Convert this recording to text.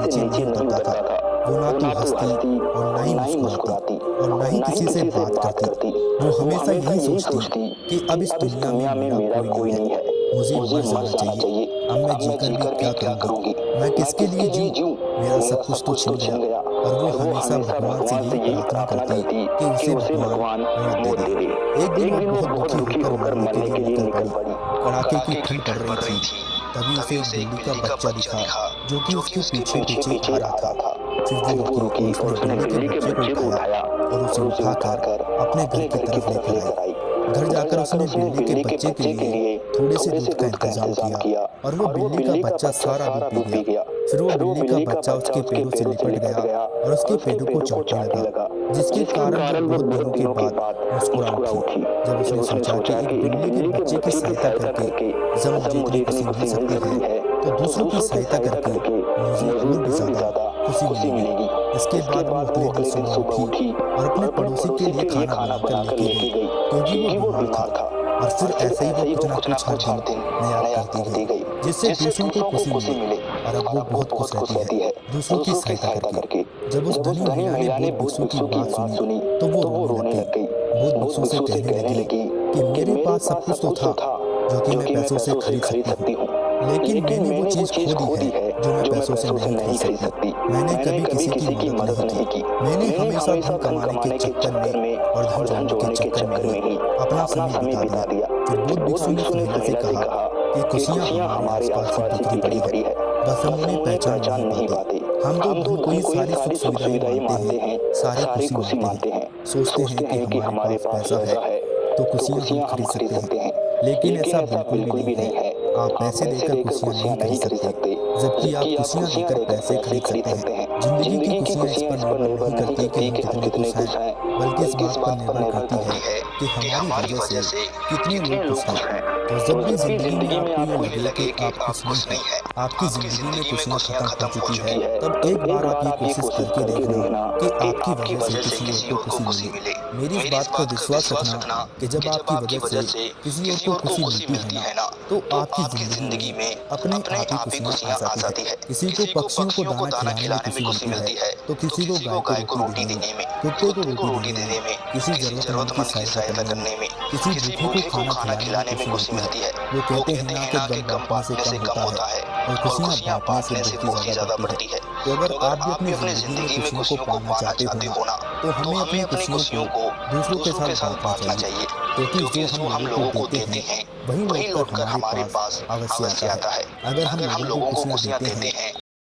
नीचे नहीं उतरता था। वो ना तो हंसती और ना ही मुस्कुराती और ना ही किसी से बात करती। वो हमेशा यही सोचती कि अब इस दुनिया में मेरा कोई नहीं है, मुझे मर जाना चाहिए। अब मैं जीकर भी क्या करूंगी, मैं किसके लिए जीऊं, मेरा सब कुछ तो छिन गया। और वो हमेशा भगवान से यही प्रार्थना करती कि उसे भगवान मौत दे दे। एक दिन वो बहुत दुखी होकर मरने के लिए निकल पड़ी। कड़ाके की ठंड पड़ रही थी। तभी उसे एक बिल्ली का बच्चा दिखा जो कि उसके पीछे पीछे आ रहा था। फिर वो रुकी और उसने बिल्ली के बच्चे को उठाया और उसे उठाकर अपने घर की तरफ लेकर आई। घर जाकर उसने बिल्ली के बच्चे के लिए थोड़े से दूध का इंतजाम किया और वो बिल्ली का बच्चा सारा दूध पी गया। फिर वो बिल्ली का बच्चा उसके पैरों से लिपट गया और उसके पैरों को चाटने लगा, जिसके कारण वो बहुत दिनों के बाद मुस्कुरा उठी। जब उसने सोचा कि एक बिल्ली के बच्चे की सहायता करके जब मुझे इतनी खुशी मिल सकती है तो दूसरों की सहायता करके मुझे और भी ज्यादा खुशी मिलेगी। इसके बाद वो अगले दिन सुबह उठी और अपने पड़ोसी के लिए खाना बनाकर लेके गई क्योंकि वो बीमार था। और फिर ऐसे ही वो कुछ ना कुछ हर दिन नया करती गई जिससे दूसरों को खुशी मिले। और अब वो बहुत खुश रहती है दूसरों की सहायता करके। जब उस धनी महिला ने बहुत बच्चों की बात सुनी तो वो रोने लग गई। बहुत बच्चों से कहने लगी कि मेरे पास सब कुछ तो था जो कि मैं पैसों से खरीद सकती हूँ, लेकिन मैंने वो चीज़ खो दी है जो मैं पैसों से नहीं खरीद सकती। मैंने कभी किसी की मदद नहीं की। मैंने हमेशा धन कमाने के चक्कर में और धन जोड़ने के चक्कर में ही अपना समय बिता दिया। फिर बौद्ध भिक्षु ने सुहेला से कहा कि खुशियाँ हमारे आसपास ही बिखरी पड़ी है, बस हम उन्हें पहचान नहीं पाते। हम तो धन को ही सारी सुख सुविधाएं मानते हैं, सारी खुशी मानते हैं, सोचते हैं कि हमारे पास पैसा है तो खुशियाँ हम खरीद सकते हैं, लेकिन ऐसा बिल्कुल भी नहीं है। आप पैसे देकर खुशियाँ नहीं खरीद सकते, जबकि आप खुशियाँ देकर पैसे खरीद सकते हैं। जिंदगी की खुशियाँ इस पर निर्भर नहीं करती कि हम कितने खुश हैं, बल्कि इस बात पर निर्भर करती है कि हमारी वजह से कितने लोग खुश हैं। तो जब भी जिंदगी में आपको ये लगे कि आप खुश नहीं हैं, आपकी जिंदगी में खुशियाँ खत्म हो चुकी है, तब एक बार आप ये कोशिश करके देखना कि आपकी वजह से किसी और को खुशी मिले। मेरी इस बात पर विश्वास रखना कि जब आपकी वजह से किसी और को खुशी मिलती है ना, तो आपकी जिंदगी में अपने आप ही खुशियाँ आ जाती है। किसी को पक्षियों को दाना खिलाने में खुशी मिलती है, तो किसी को गाय को रोटी देने में, कुत्ते को रोटी देने में, किसी जरूरतमंद की सहायता करने में, किसी भूखे को खाना खिलाने में खुशी मिलती है। वो कहते हैं ना कि गम बांटने से कम होता है और खुशियाँ बांटने से बहुत ही ज़्यादा बढ़ती है। तो अगर आप भी अपनी जिंदगी में खुशियों को पाना चाहते हो ना, तो हमें अपनी खुशियों को दूसरों के साथ बांटना चाहिए, क्योंकि जो हम लोगों को देते हैं वही लौटकर हमारे पास अवश्य आता है। अगर हम लोगों को खुशियाँ देते हैं